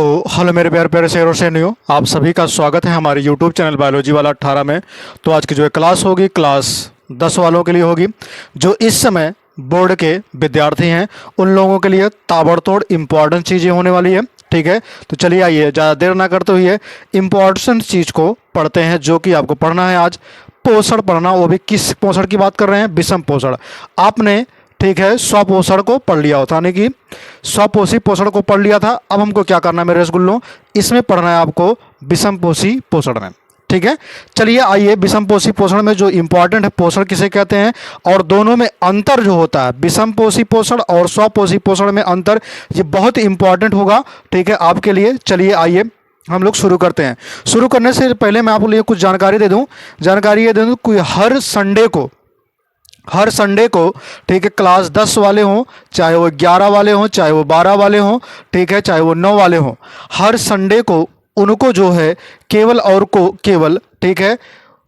Hello मेरे प्यारे प्यारे शेरों से न्यू आप सभी का स्वागत है हमारे यूट्यूब चैनल बायोलॉजी वाला 18 में। तो आज की जो है क्लास होगी क्लास 10 वालों के लिए होगी, जो इस समय बोर्ड के विद्यार्थी हैं उन लोगों के लिए ताबड़तोड़ इम्पॉर्टेंट चीज़ें होने वाली है। ठीक है, तो चलिए आइए ज़्यादा देर ना करते हुए इम्पॉर्टेंट चीज़ को पढ़ते हैं जो कि आपको पढ़ना है आज। पोषण पढ़ना, वो भी किस पोषण की बात कर रहे हैं? विषम पोषण। आपने ठीक है स्वपोषण को पढ़ लिया होता, यानी कि स्वपोषी पोषण को पढ़ लिया था। अब हमको क्या करना है मेरे रसगुल्लों, इसमें पढ़ना है आपको विषमपोषी पोषण में। ठीक है, चलिए आइए विषमपोषी पोषण में जो इंपॉर्टेंट है पोषण किसे कहते हैं और दोनों में अंतर जो होता है विषमपोषी पोषण और स्वपोषी पोषण में अंतर, ये बहुत इंपॉर्टेंट होगा। ठीक है आपके लिए। चलिए आइए हम लोग शुरू करते हैं। शुरू करने से पहले मैं आपको लिए कुछ जानकारी दे दूं। जानकारी ये दे दूं कि हर संडे को ठीक है क्लास 10 वाले हों, चाहे वो 11 वाले हों, चाहे वो 12 वाले हों, ठीक है चाहे वो 9 वाले हों, हर संडे को उनको जो है केवल ठीक है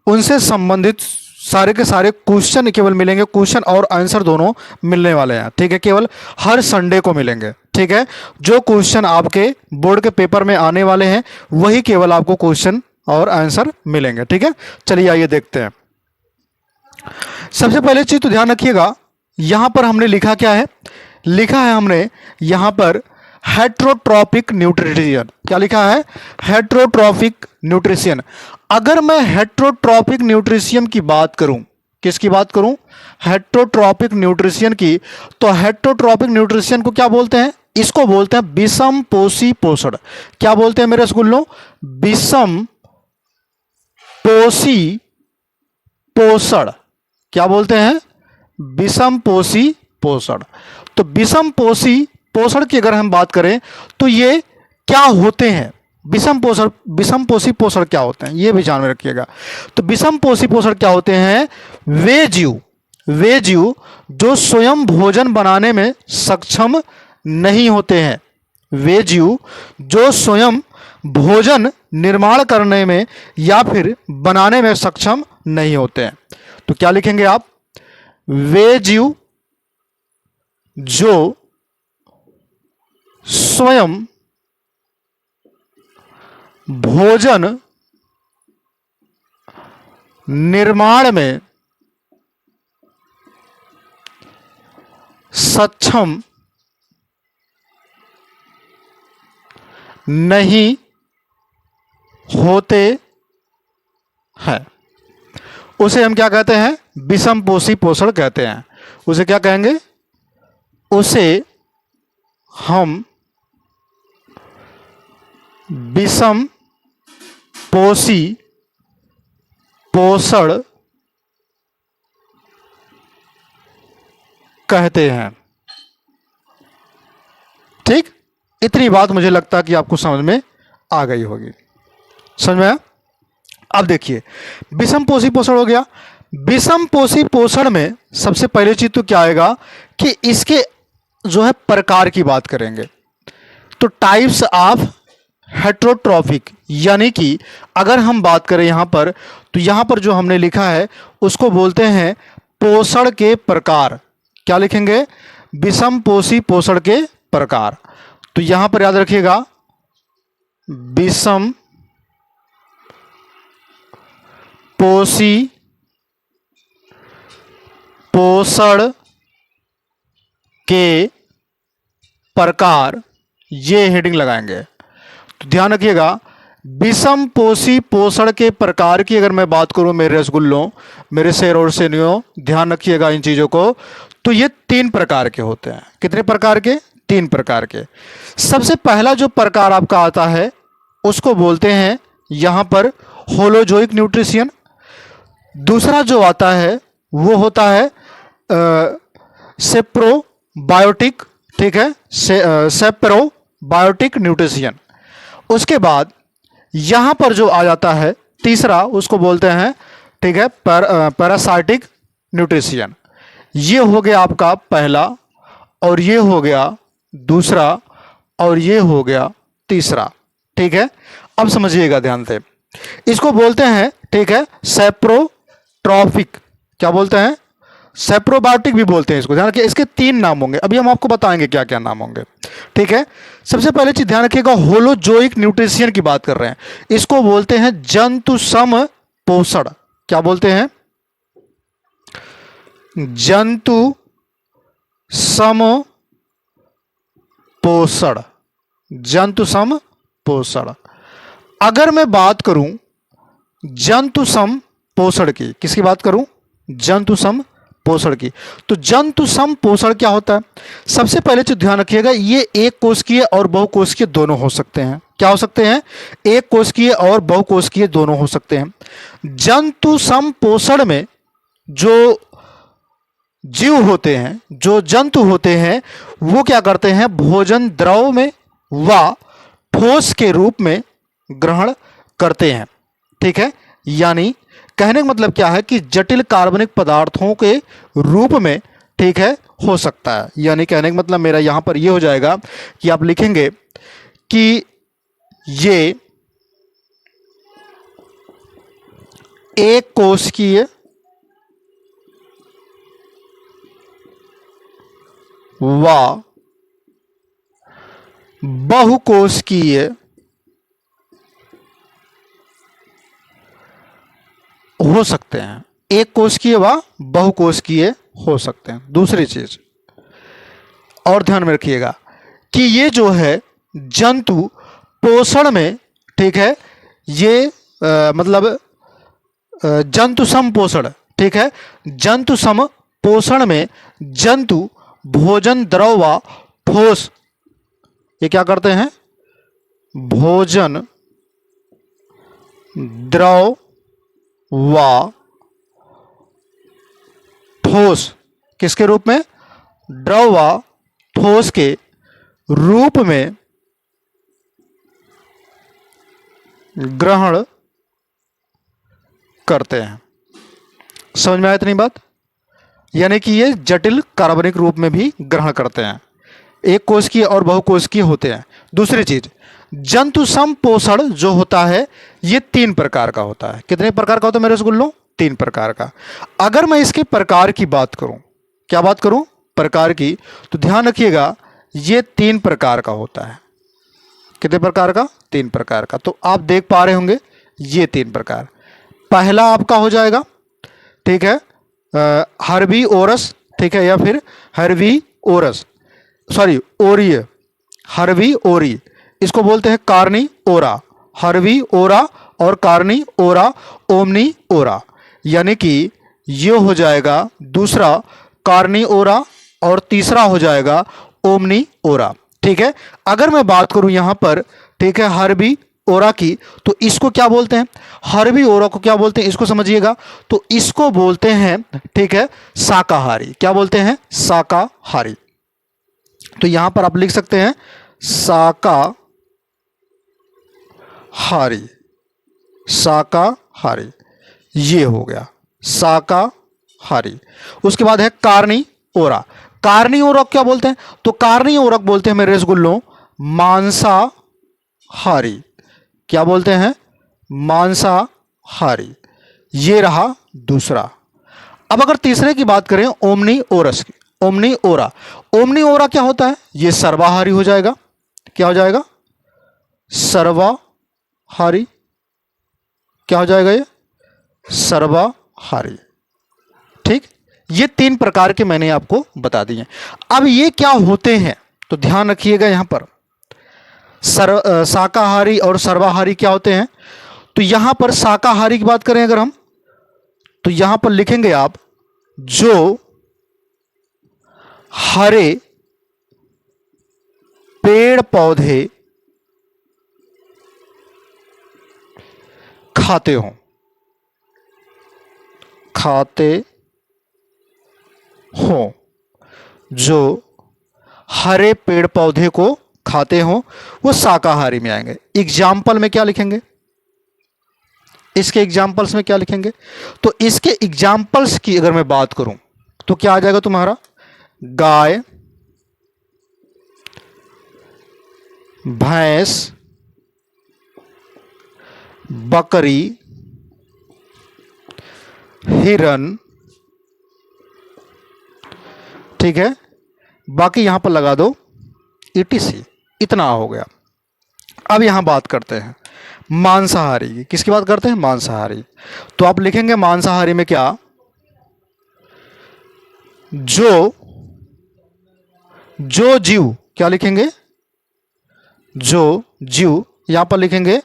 उनसे संबंधित सारे के सारे क्वेश्चन केवल मिलेंगे। क्वेश्चन और आंसर दोनों मिलने वाले हैं। ठीक है, केवल हर संडे को मिलेंगे। ठीक है, जो क्वेश्चन आपके बोर्ड के पेपर में आने वाले हैं वही केवल आपको क्वेश्चन और आंसर मिलेंगे। ठीक है, चलिए आइए देखते हैं। सबसे पहले चीज तो ध्यान रखिएगा, यहां पर हमने लिखा क्या है? लिखा है हमने यहां पर हेट्रोट्रॉपिक न्यूट्रिशन। क्या लिखा है? Heterotrophic nutrition. अगर मैं हेट्रोट्रॉपिक न्यूट्रिशन की बात करूं, किसकी बात करूं? हेट्रोट्रॉपिक न्यूट्रिशन की। तो हेट्रोट्रॉपिक न्यूट्रिशन को क्या बोलते हैं? इसको बोलते हैं विषमपोषी पोषण। क्या बोलते हैं मेरे रसगुल्लों? विषमपोषी पोषण। क्या बोलते हैं? विषमपोषी पोषण। तो विषमपोषी पोषण की अगर हम बात करें तो ये क्या होते हैं? विषमपोषी पोषण क्या होते हैं ये भी ध्यान में रखिएगा। तो विषमपोषी पोषण क्या होते हैं? वे जीव जो स्वयं भोजन बनाने में सक्षम नहीं होते हैं। वे जीव जो स्वयं भोजन निर्माण करने में या फिर बनाने में सक्षम नहीं होते हैं। तो क्या लिखेंगे आप? वे जीव जो स्वयं भोजन निर्माण में सक्षम नहीं होते हैं उसे हम क्या कहते हैं? विषमपोषी पोषण कहते हैं। उसे क्या कहेंगे? उसे हम विषमपोषी पोषण कहते हैं। ठीक, इतनी बात मुझे लगता है कि आपको समझ में आ गई होगी। समझ में आया? अब देखिए विषमपोषी पोषण हो गया। विषमपोषी पोषण में सबसे पहले चीज तो क्या आएगा कि इसके जो है प्रकार की बात करेंगे। तो टाइप्स ऑफ हेट्रोट्रॉपिक, यानी कि अगर हम बात करें यहां पर तो यहां पर जो हमने लिखा है उसको बोलते हैं पोषण के प्रकार। क्या लिखेंगे? विषमपोषी पोषण के प्रकार। तो यहां पर याद रखिएगा विषम पोषी पोषण के प्रकार, ये हेडिंग लगाएंगे। तो ध्यान रखिएगा विषमपोषी पोषण के प्रकार की अगर मैं बात करूं मेरे रसगुल्लों, मेरे शेर और सेनियों, ध्यान रखिएगा इन चीजों को। तो ये 3 प्रकार के होते हैं। कितने प्रकार के? 3 प्रकार के। सबसे पहला जो प्रकार आपका आता है उसको बोलते हैं यहां पर होलोजोइक न्यूट्रिशन। दूसरा जो आता है वो होता है सेप्रोबायोटिक। ठीक है, सेप्रोबायोटिक न्यूट्रिशन। उसके बाद यहां पर जो आ जाता है तीसरा, उसको बोलते हैं ठीक है पैरासाइटिक न्यूट्रिशन। ये हो गया आपका पहला, और ये हो गया दूसरा, और ये हो गया तीसरा। ठीक है, अब समझिएगा ध्यान से। इसको बोलते हैं ठीक है सेप्रोट्रॉपिक। क्या बोलते हैं? सेप्रोबायोटिक भी बोलते हैं इसको। ध्यान रखिए, इसके 3 नाम होंगे, अभी हम आपको बताएंगे क्या क्या नाम होंगे। ठीक है, सबसे पहले चीज ध्यान रखिएगा, होलोजोइक न्यूट्रिशियन की बात कर रहे हैं, इसको बोलते हैं जंतु सम पोषण। क्या बोलते हैं? जंतु सम पोषण, जंतु सम पोषण। अगर मैं बात करूं जंतु सम पोषण की, किसकी बात करूं? जंतु सम पोषण की। तो जंतु सम पोषण क्या होता है? सबसे पहले तो ध्यान रखिएगा, ये एक कोशिकीय और बहुकोशिकीय दोनों हो सकते हैं। क्या हो सकते हैं? एक कोशिकीय और बहुकोशिकीय दोनों हो सकते हैं। जंतु सम पोषण में जो जीव होते हैं, जो जंतु होते हैं, वो क्या करते हैं? भोजन द्रव में व ठोस के रूप में ग्रहण करते हैं। ठीक है, यानी कहने का मतलब क्या है कि जटिल कार्बनिक पदार्थों के रूप में, ठीक है, हो सकता है। यानी कहने का मतलब मेरा यहां पर ये हो जाएगा कि आप लिखेंगे कि ये एक कोशिकीय व बहुकोशिकीय हो सकते हैं। एक कोशिकीय व बहुकोशिकीय हो सकते हैं। दूसरी चीज और ध्यान में रखिएगा कि ये जो है जंतु पोषण में, ठीक है, ये मतलब जंतु सम पोषण, ठीक है, जंतु सम पोषण में जंतु भोजन द्रव व ठोस, ये क्या करते हैं? भोजन द्रव व ठोस, किसके रूप में? द्रव व ठोस के रूप में ग्रहण करते हैं। समझ में आया इतनी बात? यानी कि ये जटिल कार्बनिक रूप में भी ग्रहण करते हैं, एक कोशिकीय और बहुकोशिकीय होते हैं। दूसरी चीज, जंतु सम पोषण जो होता है ये 3 प्रकार का होता है। कितने प्रकार का होता है मेरे रसगुल्लों? 3 प्रकार का। अगर मैं इसके प्रकार की बात करूं, क्या बात करूं? प्रकार की, तो ध्यान रखिएगा ये 3 प्रकार का होता है। कितने प्रकार का? 3 प्रकार का। तो आप देख पा रहे होंगे ये 3 प्रकार। पहला आपका हो जाएगा, ठीक है, हर्बी ओरस, ठीक है, या फिर हर्बी ओरस, सॉरी ओरीय, हर्बी ओरी, इसको बोलते हैं कार्नी ओरा। हर्बी ओरा और कार्नी ओरा, ओमनी ओरा, यानी कि ये हो जाएगा दूसरा कार्नी ओरा और तीसरा हो जाएगा ओमनी ओरा। ठीक है, अगर मैं बात करूं यहां पर, ठीक है, हर्बी ओरा की, तो इसको क्या बोलते हैं? हर्बी ओरा को क्या बोलते हैं? इसको समझिएगा, तो इसको बोलते हैं, ठीक है, शाकाहारी। क्या बोलते हैं? शाकाहारी। तो यहां पर आप लिख सकते हैं शाकाहारी, शाकाहारी, ये हो गया शाकाहारी। उसके बाद है कार्नी ओरा। कार्नी ओरक क्या बोलते हैं? तो कार्नी ओरक बोलते हैं मेरे रसगुल्लों मांसाहारी। क्या बोलते हैं? मांसाहारी। ये रहा दूसरा। अब अगर तीसरे की बात करें ओमनी ओरस की, ओमनी ओरा, ओमनी ओरा क्या होता है? ये सर्वाहारी हो जाएगा। क्या हो जाएगा? सर्वाहारी। क्या हो जाएगा? ये सर्वाहारी। ठीक, ये 3 प्रकार के मैंने आपको बता दिए। अब ये क्या होते हैं तो ध्यान रखिएगा, यहां पर शाकाहारी और सर्वाहारी क्या होते हैं। तो यहां पर शाकाहारी की बात करें अगर हम, तो यहां पर लिखेंगे आप जो हरे पेड़ पौधे खाते हो, खाते हो, जो हरे पेड़ पौधे को खाते हो वो शाकाहारी में आएंगे। एग्जाम्पल में क्या लिखेंगे? इसके एग्जाम्पल्स में क्या लिखेंगे? तो इसके एग्जाम्पल्स की अगर मैं बात करूं तो क्या आ जाएगा तुम्हारा? गाय, भैंस, बकरी, हिरन, ठीक है, बाकी यहाँ पर लगा दो ETC, इतना हो गया। अब यहाँ बात करते हैं मांसाहारी की। किसकी बात करते हैं? मांसाहारी। तो आप लिखेंगे मांसाहारी में क्या? जो जीव, क्या लिखेंगे? जो जीव, यहां पर लिखेंगे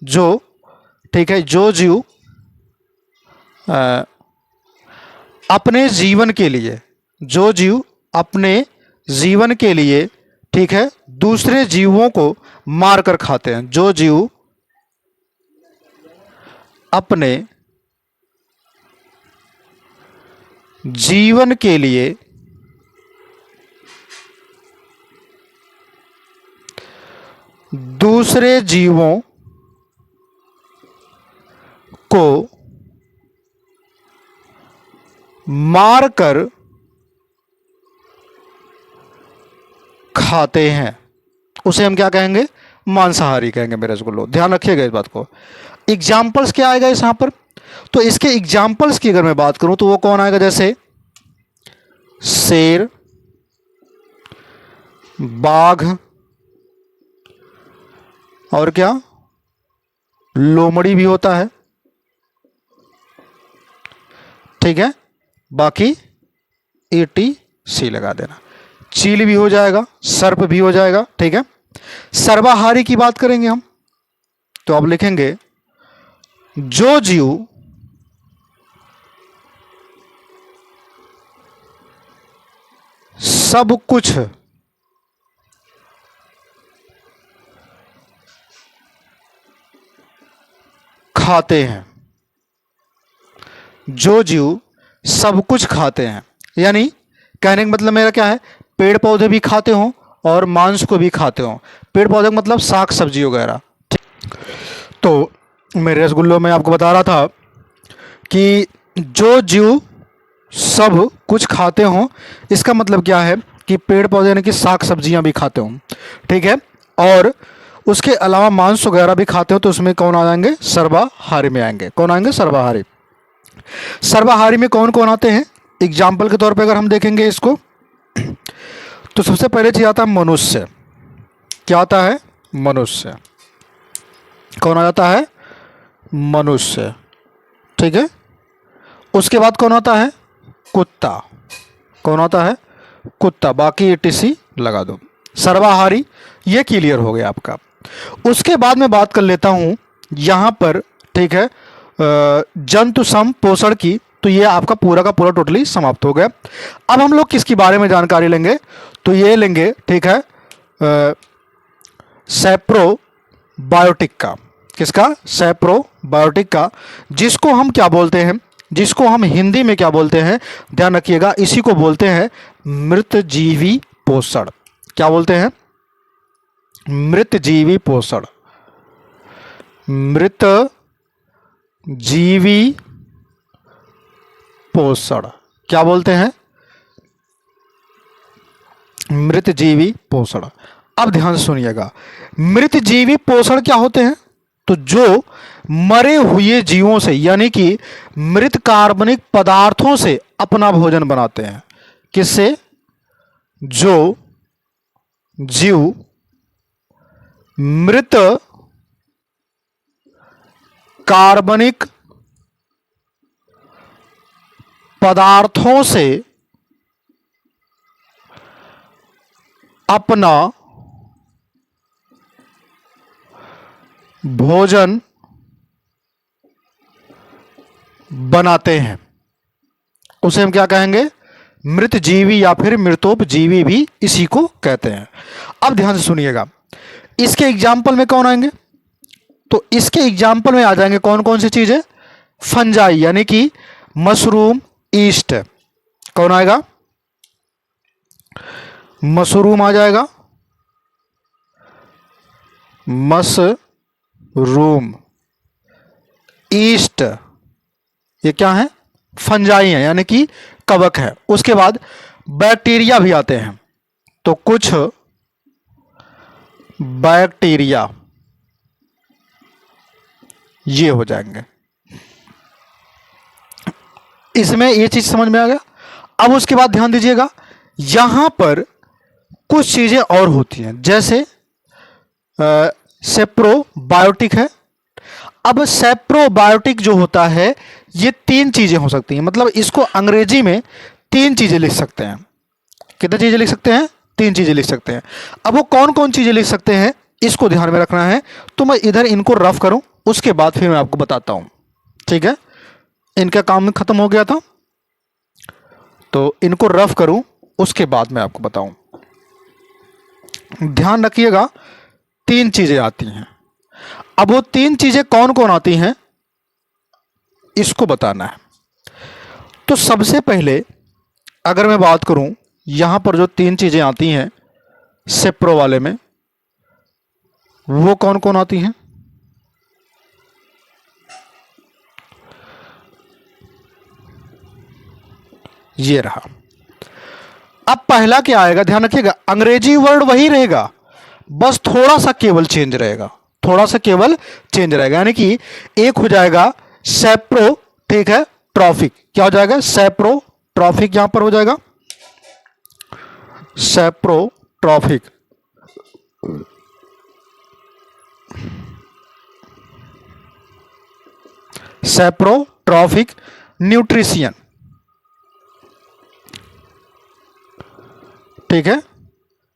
जो, ठीक है, जो जीव अपने जीवन के लिए, जो जीव अपने जीवन के लिए, ठीक है, दूसरे जीवों को मारकर खाते हैं। जो जीव अपने जीवन के लिए दूसरे जीवों को मारकर खाते हैं, उसे हम क्या कहेंगे? मांसाहारी कहेंगे मेरे रसगुल्लो। ध्यान रखिएगा इस बात को। एग्जाम्पल्स क्या आएगा इस यहां पर? तो इसके एग्जाम्पल्स की अगर मैं बात करूं तो वो कौन आएगा? जैसे शेर, बाघ, और क्या, लोमड़ी भी होता है, ठीक है, बाकी ETC लगा देना। चील भी हो जाएगा, सर्प भी हो जाएगा, ठीक है। सर्वाहारी की बात करेंगे हम, तो आप लिखेंगे जो जीव सब कुछ खाते हैं, जो जीव सब कुछ खाते हैं, यानी कहने का मतलब मेरा क्या है? पेड़ पौधे भी खाते हों और मांस को भी खाते हों। पेड़ पौधे का मतलब साग सब्जी वगैरह। तो मेरे रसगुल्लों में आपको बता रहा था कि जो जीव सब कुछ खाते हों, इसका मतलब क्या है कि पेड़ पौधे यानी कि साग सब्जियां भी खाते हों, ठीक है, और उसके अलावा मांस वगैरह भी खाते हो, तो उसमें कौन आ जाएंगे? सर्वाहारी में आएंगे। कौन आएंगे? सर्वाहारी। सर्वाहारी में कौन कौन आते हैं? एग्जाम्पल के तौर पे अगर हम देखेंगे इसको, तो सबसे पहले चीज आता है मनुष्य। क्या आता है? मनुष्य। कौन आ जाता है? मनुष्य, ठीक है। उसके बाद कौन आता है? कुत्ता। कौन आता है? कुत्ता। बाकी ETC लगा दो। सर्वाहारी, ये क्लियर हो गया आपका। उसके बाद मैं बात कर लेता हूं यहां पर, ठीक है, जंतु सम पोषण की। तो ये आपका पूरा का पूरा टोटली समाप्त हो गया। अब हम लोग किसके बारे में जानकारी लेंगे? तो ये लेंगे, ठीक है, सैप्रोबायोटिक का। किसका? सैप्रोबायोटिक का, जिसको हम क्या बोलते हैं? जिसको हम हिंदी में क्या बोलते हैं? ध्यान रखिएगा, इसी को बोलते हैं मृतजीवी पोषण। क्या बोलते हैं? मृतजीवी पोषण। मृत जीवी पोषण क्या बोलते हैं? मृतजीवी पोषण। अब ध्यान से सुनिएगा, मृतजीवी पोषण क्या होते हैं? तो जो मरे हुए जीवों से, यानी कि मृत कार्बनिक पदार्थों से अपना भोजन बनाते हैं। किससे? जो जीव मृत कार्बनिक पदार्थों से अपना भोजन बनाते हैं, उसे हम क्या कहेंगे? मृतजीवी या फिर मृतोपजीवी भी इसी को कहते हैं। अब ध्यान से सुनिएगा, इसके एग्जाम्पल में कौन आएंगे? तो इसके एग्जाम्पल में आ जाएंगे कौन कौन सी चीजें? फंजाई, यानी कि मशरूम, ईस्ट। कौन आएगा? मशरूम आ जाएगा, मशरूम। ईस्ट, ये क्या है? फंजाई है, यानी कि कवक है। उसके बाद बैक्टीरिया भी आते हैं, तो कुछ बैक्टीरिया ये हो जाएंगे। इसमें ये चीज समझ में आ गया। अब उसके बाद ध्यान दीजिएगा, यहां पर कुछ चीजें और होती हैं, जैसे सेप्रोबायोटिक है। अब सेप्रोबायोटिक जो होता है ये तीन चीजें हो सकती हैं, मतलब इसको अंग्रेजी में तीन चीजें लिख सकते हैं। कितनी चीजें लिख सकते हैं? तीन चीजें लिख सकते हैं। अब वो कौन कौन चीजें लिख सकते हैं इसको ध्यान में रखना है। तो मैं इधर इनको रफ करूं, उसके बाद फिर मैं आपको बताता हूं, ठीक है। इनका काम खत्म हो गया था, तो इनको रफ करूं, उसके बाद मैं आपको बताऊं। ध्यान रखिएगा, तीन चीजें आती हैं। अब वो तीन चीजें कौन कौन आती हैं इसको बताना है। तो सबसे पहले अगर मैं बात करूं, यहां पर जो तीन चीजें आती हैं सेप्रो वाले में, वो कौन कौन आती हैं? ये रहा। अब पहला क्या आएगा, ध्यान रखिएगा, अंग्रेजी वर्ड वही रहेगा, बस थोड़ा सा केवल चेंज रहेगा, थोड़ा सा केवल चेंज रहेगा। यानी कि एक हो जाएगा सेप्रो, ठीक है, ट्रॉफिक। क्या हो जाएगा? सेप्रो ट्रॉफिक, यहां पर हो जाएगा saprotrophic. Saprotrophic nutrition, ठीक है।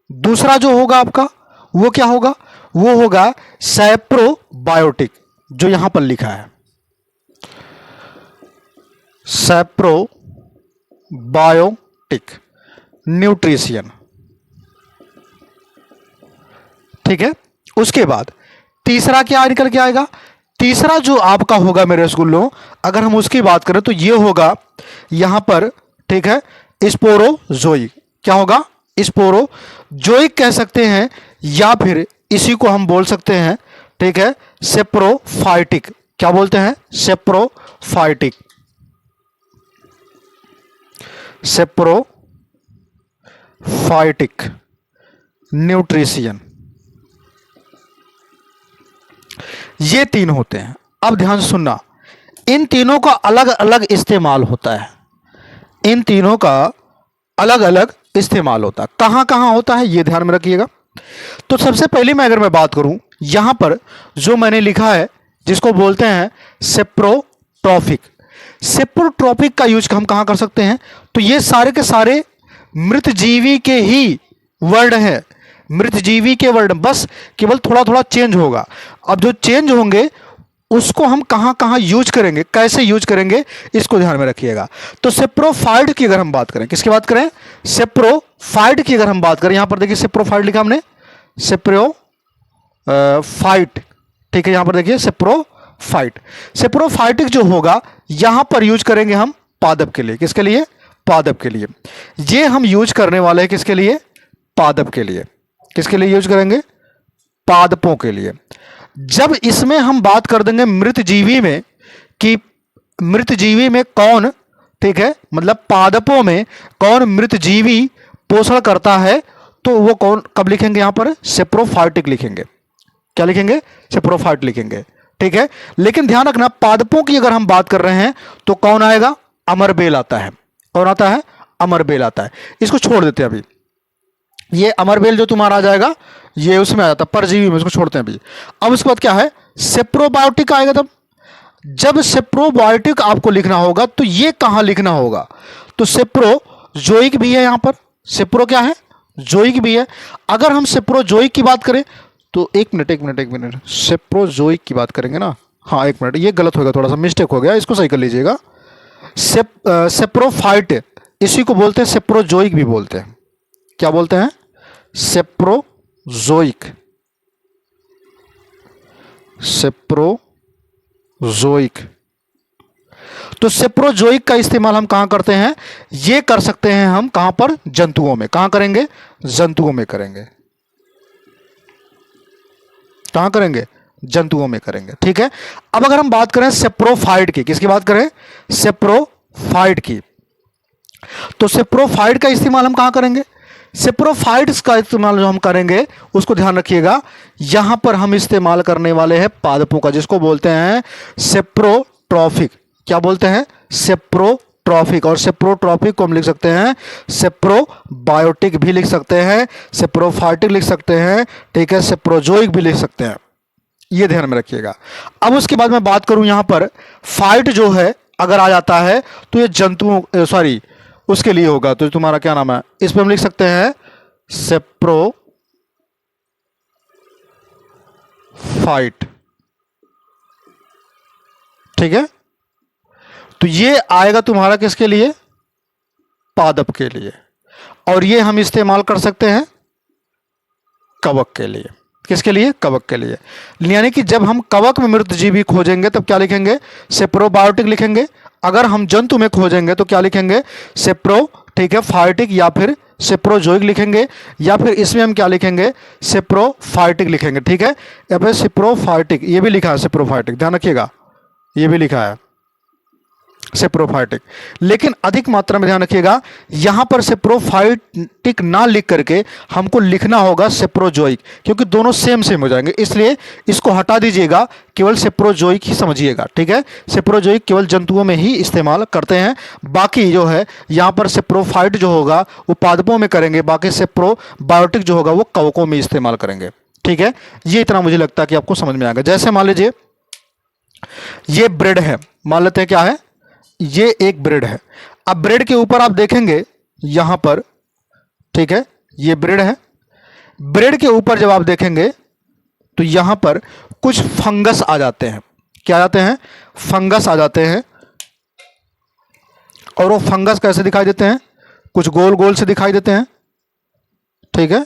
दूसरा जो होगा आपका वो क्या होगा? वो होगा सेप्रोबायोटिक, जो यहां पर लिखा है सेप्रोबायोटिक न्यूट्रिशियन, ठीक है। उसके बाद तीसरा क्या निकल के आएगा? तीसरा जो आपका होगा मेरे रसगुल्लों, अगर हम उसकी बात करें तो ये होगा यहां पर, ठीक है, स्पोरोजोइक। क्या होगा? स्पोरोजोइक कह सकते हैं, या फिर इसी को हम बोल सकते हैं, ठीक है, सेप्रोफाइटिक। क्या बोलते हैं? सेप्रोफाइटिक, सेप्रोफाइटिक न्यूट्रिशियन, ये तीन होते हैं। अब ध्यान से सुनना, इन तीनों का अलग अलग इस्तेमाल होता है, इन तीनों का अलग अलग इस्तेमाल होता है। कहां कहां होता है ये ध्यान में रखिएगा। तो सबसे पहले मैं अगर मैं बात करूं, यहां पर जो मैंने लिखा है जिसको बोलते हैं सेप्रोट्रॉफिक, सेप्रोट्रॉफिक का यूज हम कहां कर सकते हैं? तो ये सारे के सारे मृत जीवी के ही वर्ड हैं, मृत जीवी के वर्ड, बस केवल थोड़ा थोड़ा चेंज होगा। अब जो चेंज होंगे उसको हम कहां कहां यूज करेंगे, कैसे यूज करेंगे, इसको ध्यान में रखिएगा। तो सेप्रोफाइट की अगर हम बात करें, किसकी बात करें? सेप्रोफाइट की अगर हम बात करें, यहां पर देखिए सेप्रोफाइट लिखा हमने, सेप्रोफाइट, ठीक है। यहां पर देखिए सेप्रोफाइट, सेप्रोफाइटिक जो होगा यहां पर यूज करेंगे हम पादप के लिए। किसके लिए? पादप के लिए। ये हम यूज करने वाले हैं किसके लिए? पादप के लिए। किसके लिए यूज करेंगे? पादपों के लिए। जब इसमें हम बात कर देंगे मृत जीवी में, कि मृत जीवी में कौन, ठीक है, मतलब पादपों में कौन मृत जीवी पोषण करता है, तो वो कौन, कब लिखेंगे? यहां पर सेप्रोफाइटिक लिखेंगे। क्या लिखेंगे? सेप्रोफाइट लिखेंगे, ठीक है। लेकिन ध्यान रखना, पादपों की अगर हम बात कर रहे हैं तो कौन आएगा? अमरबेल आता है। कौन आता है? अमरबेल आता है। इसको छोड़ देते हैं अभी, ये अमरबेल जो तुम्हारा आ जाएगा ये उसमें आ जाता है परजीवी में, उसको छोड़ते हैं अभी। अब उसके बाद क्या है? सेप्रोबायोटिक आएगा। तब जब सेप्रोबायोटिक आपको लिखना होगा तो ये कहां लिखना होगा? तो सेप्रोजोइक भी है यहां पर, सेप्रो क्या है? जोइक भी है। अगर हम सेप्रोजोइक की बात करें तो एक मिनट सेप्रोजोइक की बात करेंगे ना, हाँ एक मिनट, ये गलत होगा, थोड़ा सा मिस्टेक हो गया, इसको सही कर लीजिएगा। सेप्रोफाइट, इसी को बोलते हैं सेप्रोजोइक भी बोलते हैं। क्या बोलते हैं? सेप्रोजोइक, सेप्रोजोइक। तो सेप्रोजोइक का इस्तेमाल हम कहां करते हैं? ये कर सकते हैं हम कहां पर? जंतुओं में। कहां करेंगे? जंतुओं में करेंगे। कहां करेंगे? जंतुओं में करेंगे, ठीक है। अब अगर हम बात करें सेप्रोफाइट की, किसकी बात करें? सेप्रोफाइट की। तो सेप्रोफाइट का इस्तेमाल हम कहां करेंगे? सेप्रोफाइट्स का इस्तेमाल जो हम करेंगे उसको ध्यान रखिएगा, यहां पर हम इस्तेमाल करने वाले हैं पादपों का, जिसको बोलते हैं सेप्रोट्रॉफिक। क्या बोलते हैं? सेप्रोट्रॉफिक। सेप्रोट्रॉफिक, और सेप्रोट्रॉफिक को हम लिख सकते हैं सेप्रोबायोटिक भी लिख सकते हैं, सेप्रोफाइटिक लिख सकते हैं, ठीक है, सेप्रोजोइक भी लिख सकते हैं, ये ध्यान में रखिएगा। अब उसके बाद मैं बात करूं यहां पर फाइट जो है अगर आ जाता है तो ये जंतुओं सॉरी उसके लिए होगा, तो तुम्हारा क्या नाम है, इस पर हम लिख सकते हैं सेप्रोफाइट, ठीक है। तो ये आएगा तुम्हारा किसके लिए, पादप के लिए, और ये हम इस्तेमाल कर सकते हैं कवक के लिए। किसके लिए, कवक के लिए। यानी कि जब हम कवक में मृत जीवी खोजेंगे तब क्या लिखेंगे, सेप्रोबायोटिक लिखेंगे। अगर हम जंतु में खोजेंगे तो क्या लिखेंगे, सेप्रो, ठीक है, फाइटिक या फिर सेप्रोजोइक लिखेंगे, या फिर इसमें हम क्या लिखेंगे, सेप्रोफाइटिक लिखेंगे, ठीक है। या फिर सेप्रोफाइटिक, ये भी लिखा है सेप्रोफाइटिक, ध्यान रखिएगा, ये भी लिखा है सेप्रोफाइटिक, लेकिन अधिक मात्रा में ध्यान रखिएगा यहां पर सेप्रोफाइटिक ना लिख करके हमको लिखना होगा सेप्रोजोइक, क्योंकि दोनों सेम सेम हो जाएंगे, इसलिए इसको हटा दीजिएगा, केवल सेप्रोजोइक ही समझिएगा, ठीक है। सेप्रोजोइक केवल जंतुओं में ही इस्तेमाल करते हैं, बाकी जो है यहां पर सेप्रोफाइट जो होगा वो पादपों में करेंगे, बाकी सेप्रोबायोटिक जो होगा वो कवकों में इस्तेमाल करेंगे, ठीक है। ये इतना मुझे लगता है कि आपको समझ में आएगा। जैसे मान लीजिए ये ब्रेड है, मान लेते हैं क्या है, ये एक ब्रेड है। अब ब्रेड के ऊपर आप देखेंगे यहां पर, ठीक है, ये ब्रेड है, ब्रेड के ऊपर जब आप देखेंगे तो यहां पर कुछ फंगस आ जाते हैं। क्या आ जाते हैं, फंगस आ जाते हैं, और वो फंगस कैसे दिखाई देते हैं, कुछ गोल गोल से दिखाई देते हैं, ठीक है।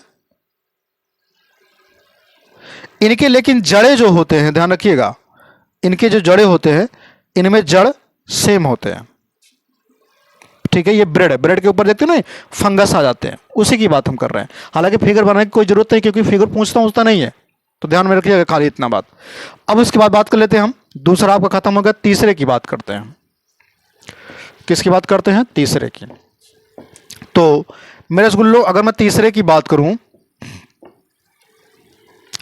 इनके लेकिन जड़ें जो होते हैं, ध्यान रखिएगा, इनके जो जड़ें होते हैं इनमें जड़ सेम होते हैं, ठीक है। ये ब्रेड है, ब्रेड के ऊपर देखते हैं ना फंगस आ जाते हैं, उसी की बात हम कर रहे हैं। हालांकि फिगर बनाने की कोई जरूरत नहीं, क्योंकि फिगर पूछता नहीं है, तो ध्यान में रखिएगा खाली इतना बात। अब उसके बाद बात कर लेते हैं हम, दूसरा आपका खत्म हो गया, तीसरे की बात करते हैं। किसकी बात करते हैं, तीसरे की। तो मेरे रसगुल्लो अगर मैं तीसरे की बात करूं,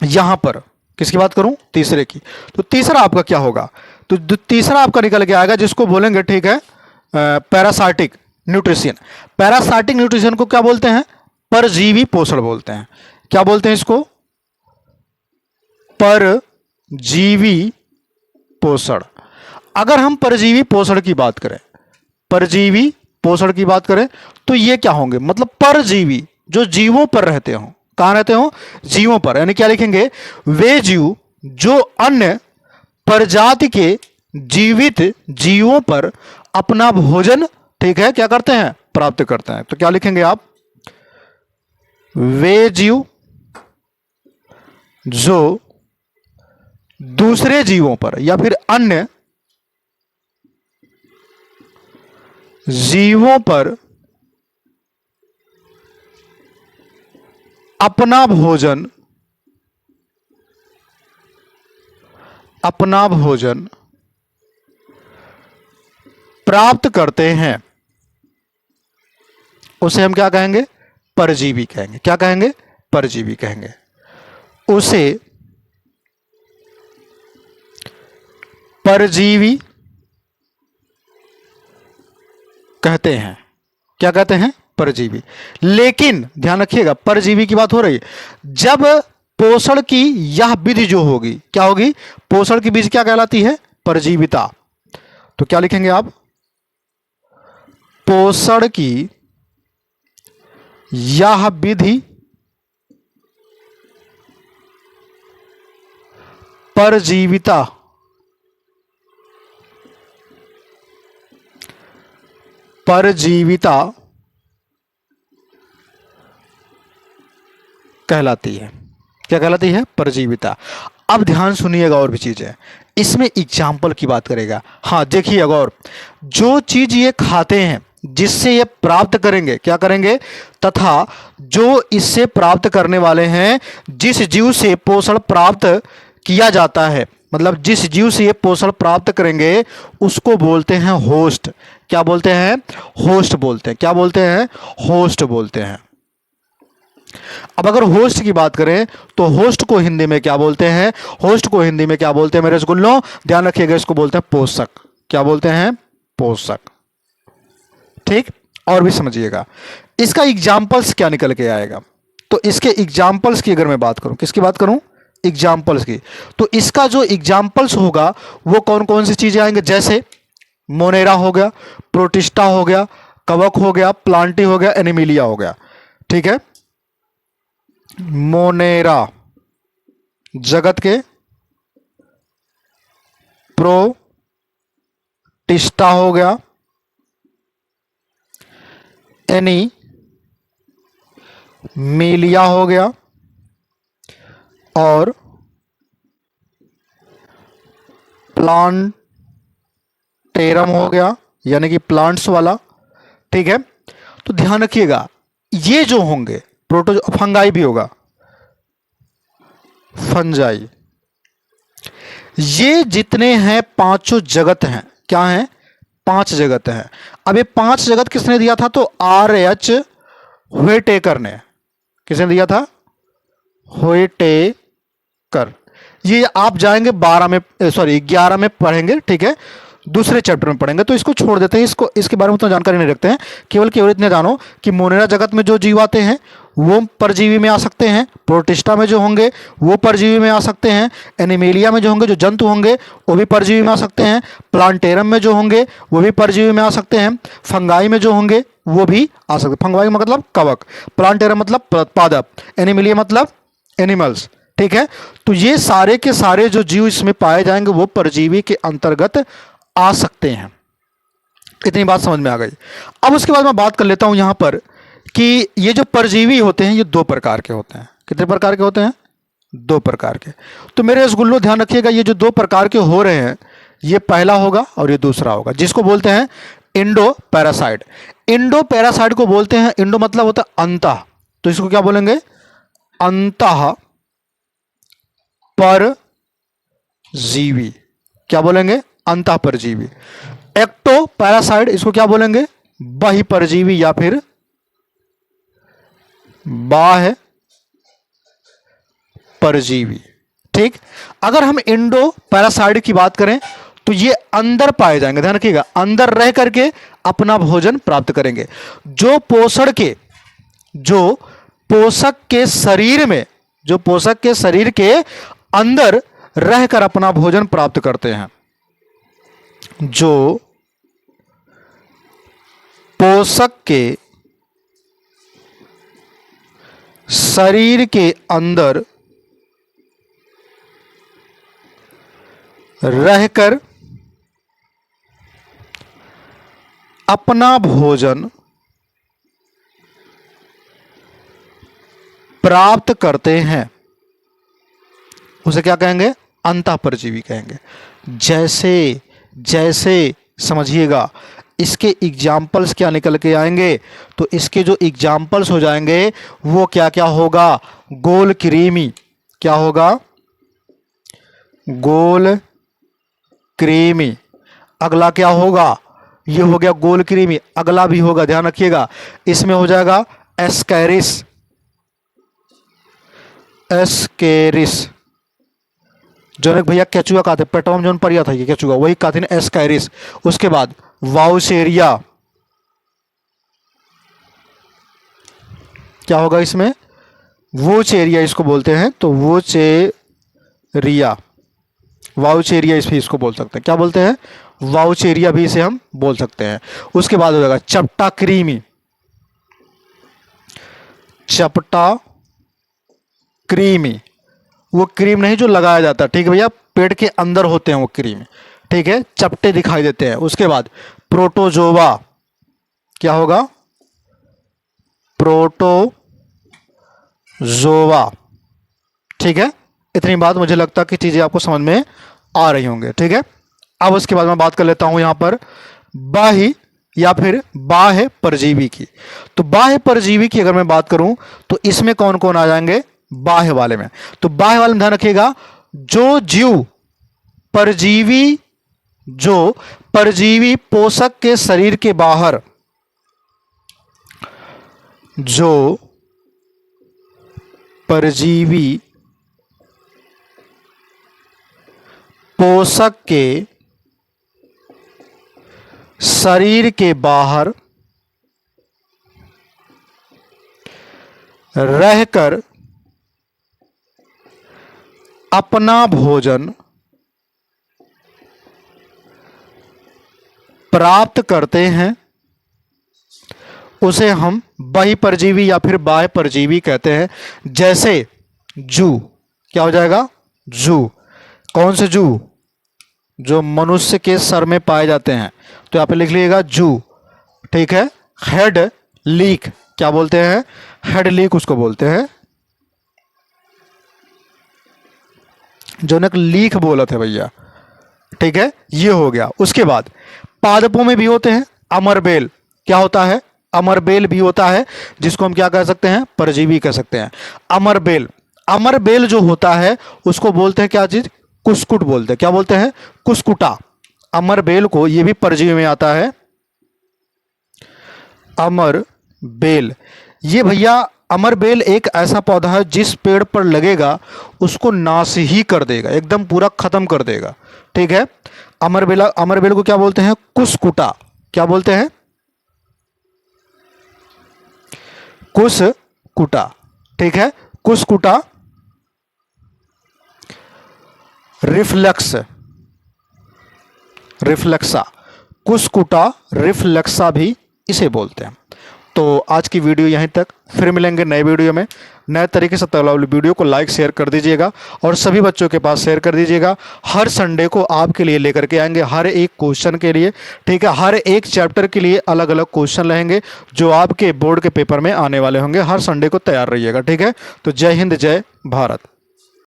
यहां पर किसकी बात करूं, तीसरे की, तो तीसरा आपका क्या होगा, तो तीसरा आपका निकल के आएगा जिसको बोलेंगे, ठीक है, पैरासाइटिक न्यूट्रिशन। पैरासाइटिक न्यूट्रिशन को क्या बोलते हैं, परजीवी पोषण बोलते हैं। क्या बोलते हैं इसको, परजीवी पोषण। अगर हम परजीवी पोषण की बात करें, परजीवी पोषण की बात करें तो ये क्या होंगे, मतलब परजीवी जो जीवों पर रहते हो, कहां रहते हो, जीवों पर, यानी क्या लिखेंगे, वे जीव जो अन्य प्रजाति के जीवित जीवों पर अपना भोजन, ठीक है, क्या करते हैं, प्राप्त करते हैं। तो क्या लिखेंगे आप, वे जीव जो दूसरे जीवों पर या फिर अन्य जीवों पर अपना भोजन प्राप्त करते हैं, उसे हम क्या कहेंगे, परजीवी कहेंगे। क्या कहेंगे, परजीवी कहेंगे, उसे परजीवी कहते हैं। क्या कहते हैं, परजीवी। लेकिन ध्यान रखिएगा, परजीवी की बात हो रही है, जब पोषण की यह विधि जो होगी, क्या होगी, पोषण की विधि क्या कहलाती है, परजीविता। तो क्या लिखेंगे आप, पोषण की यह विधि परजीविता कहलाती है। क्या कहलाती है, परजीविता। अब ध्यान सुनिएगा, और भी चीजें इसमें एग्जाम्पल की बात करेगा। हाँ देखिए गौर, जो चीज ये खाते हैं जिससे ये प्राप्त करेंगे, क्या करेंगे, तथा जो इससे प्राप्त करने वाले हैं, जिस जीव से पोषण प्राप्त किया जाता है, मतलब जिस जीव से ये पोषण प्राप्त करेंगे उसको बोलते हैं होस्ट। क्या बोलते हैं, होस्ट बोलते हैं। क्या बोलते हैं, होस्ट बोलते हैं। अब अगर होस्ट की बात करें तो होस्ट को हिंदी में क्या बोलते हैं, होस्ट को हिंदी में क्या बोलते हैं मेरे रसगुल्लों, ध्यान रखिएगा, इसको बोलते हैं पोषक। क्या बोलते हैं, पोषक। ठीक, और भी समझिएगा इसका एग्जाम्पल्स क्या निकल के आएगा। तो इसके एग्जाम्पल्स की अगर मैं बात करूं, किसकी बात करूं, एग्जाम्पल्स की, तो इसका जो एग्जाम्पल्स होगा वो कौन कौन सी चीजें आएंगे, जैसे मोनेरा हो गया, प्रोटिस्टा हो गया, कवक हो गया, प्लांटी हो गया, एनिमिलिया हो गया। ठीक है, मोनेरा जगत के, प्रोटिस्टा हो गया, एनिमिलिया हो गया, और प्लांटेरम हो गया, यानी कि प्लांट्स वाला। ठीक है, तो ध्यान रखिएगा ये जो होंगे प्रोटो, फंगाई भी होगा, फंजाई, ये जितने हैं पांचों जगत हैं, क्या हैं, पांच जगत हैं। अब ये पांच जगत किसने दिया था, तो R.H. व्हिटेकर ने, किसने दिया था, व्हिटेकर। ये आप जाएंगे 12 में, सॉरी 11 में पढ़ेंगे। ठीक है, दूसरे चैप्टर में पढ़ेंगे, तो इसको छोड़ देते हैं, इसको इसके बारे में उतना जानकारी नहीं रखते हैं। केवल इतने जानो कि मोनेरा जगत में जो जीव आते हैं वो परजीवी में आ सकते हैं, प्रोटिस्टा में जो होंगे वो परजीवी में आ सकते हैं, एनिमेलिया में जो होंगे, जो जंतु होंगे वो भी परजीवी में आ सकते हैं, प्लांटेरम में जो होंगे वो भी परजीवी में आ सकते हैं, फंगाई में जो होंगे वो भी आ सकते हैं। फंगाई मतलब कवक, प्लांटेरम मतलब पादप, एनिमेलिया मतलब एनिमल्स। ठीक है, तो ये सारे के सारे जो जीव इसमें पाए जाएंगे वो परजीवी के अंतर्गत आ सकते हैं। इतनी बात समझ में आ गई। अब उसके बाद मैं बात कर लेता हूं यहां पर कि ये जो परजीवी होते हैं ये दो प्रकार के होते हैं। कितने प्रकार के होते हैं, दो प्रकार के। तो मेरे रसगुल्लो ध्यान रखिएगा, ये जो दो प्रकार के हो रहे हैं ये पहला होगा और ये दूसरा होगा, जिसको बोलते हैं इंडो पैरासाइट। इंडो पैरासाइट को बोलते हैं, इंडो मतलब होता है अंतः, तो इसको क्या बोलेंगे, अंतः परजीवी। क्या बोलेंगे, अंतः परजीवी। एक्टो पैरासाइट, इसको क्या बोलेंगे, बाह्य परजीवी या फिर बाह्य परजीवी। ठीक, अगर हम इंडो पैरासाइट की बात करें तो ये अंदर पाए जाएंगे, ध्यान रखिएगा, अंदर रह करके अपना भोजन प्राप्त करेंगे। जो पोषण के, जो पोषक के शरीर में, जो पोषक के शरीर के अंदर रहकर अपना भोजन प्राप्त करते हैं, जो पोषक के शरीर के अंदर रहकर अपना भोजन प्राप्त करते हैं, उसे क्या कहेंगे, अंतः परजीवी कहेंगे। जैसे जैसे समझिएगा इसके एग्जाम्पल्स क्या निकल के आएंगे, तो इसके जो एग्जाम्पल्स हो जाएंगे वो क्या क्या होगा, गोल क्रीमी, क्या होगा, गोल क्रीमी। अगला क्या होगा, ये हो गया गोल क्रीमी, अगला भी होगा, ध्यान रखिएगा, इसमें हो जाएगा एस्कैरिस, एस्कैरिस। जनक भैया केचुआ कहते, पेटवा जोन परिया था ये केचुआ, वही कहते हैं एस्कैरिस। उसके बाद वाउसेरिया, क्या होगा इसमें, वोचेरिया इसको बोलते हैं, तो वोचेरिया, वाउचेरिया इस भी इसको बोल सकते हैं, क्या बोलते हैं, वाउचेरिया भी इसे हम बोल सकते हैं। उसके बाद हो जाएगा चपटा क्रीमी, चपटा क्रीमी, वो क्रीम नहीं जो लगाया जाता, ठीक है भैया, पेट के अंदर होते हैं वो क्रीम। ठीक है, चपटे दिखाई देते हैं। उसके बाद प्रोटोजोवा, क्या होगा, प्रोटोजोवा। ठीक है, इतनी बात मुझे लगता है कि चीजें आपको समझ में आ रही होंगे। ठीक है, अब उसके बाद मैं बात कर लेता हूं यहां पर बाह्य या फिर बाह्य परजीवी की। तो बाह्य परजीवी की अगर मैं बात करूं तो इसमें कौन कौन आ जाएंगे, बाह्य वाले में। तो बाह्य वाले में ध्यान रखिएगा, जो जीव परजीवी, जो परजीवी पोषक के शरीर के बाहर, जो परजीवी पोषक के शरीर के बाहर रहकर अपना भोजन प्राप्त करते हैं उसे हम बहिर्परजीवी या फिर बाह्य परजीवी कहते हैं। जैसे जू, क्या हो जाएगा? जू। कौन से जू? जो मनुष्य के सर में पाए जाते हैं, तो यहाँ पे लिख लीजिएगा जू। ठीक है। हेड लीक, क्या बोलते हैं? हेड लीक उसको बोलते हैं, जो ने लीक बोला था भैया। ठीक है, ये हो गया। उसके बाद पादपों में भी होते हैं अमरबेल। क्या होता है? अमरबेल भी होता है, जिसको हम क्या कह सकते हैं? परजीवी कह सकते हैं। अमरबेल, अमरबेल जो होता है उसको बोलते हैं क्या चीज? कुस्कुट बोलते हैं। क्या बोलते हैं? कुस्कुटा। अमरबेल को, ये भी परजीवी में आता है, अमरबेल। ये भैया अमरबेल एक ऐसा पौधा है जिस पेड़ पर लगेगा उसको नाश ही कर देगा, एकदम पूरा खत्म कर देगा। ठीक है। अमरबेल को क्या बोलते हैं? कुस्कुटा। क्या बोलते हैं? कुस्कुटा। ठीक है। कुस्कुटा रिफ्लेक्सा, कुस्कुटा रिफ्लेक्सा भी इसे बोलते हैं। तो आज की वीडियो यहीं तक, फिर मिलेंगे नए वीडियो में नए तरीके से। तो वीडियो को लाइक शेयर कर दीजिएगा और सभी बच्चों के पास शेयर कर दीजिएगा। हर संडे को आपके लिए लेकर के आएंगे, हर एक क्वेश्चन के लिए। ठीक है। हर एक चैप्टर के लिए अलग अलग क्वेश्चन रहेंगे जो आपके बोर्ड के पेपर में आने वाले होंगे। हर संडे को तैयार रहिएगा। ठीक है। तो जय हिंद, जय भारत।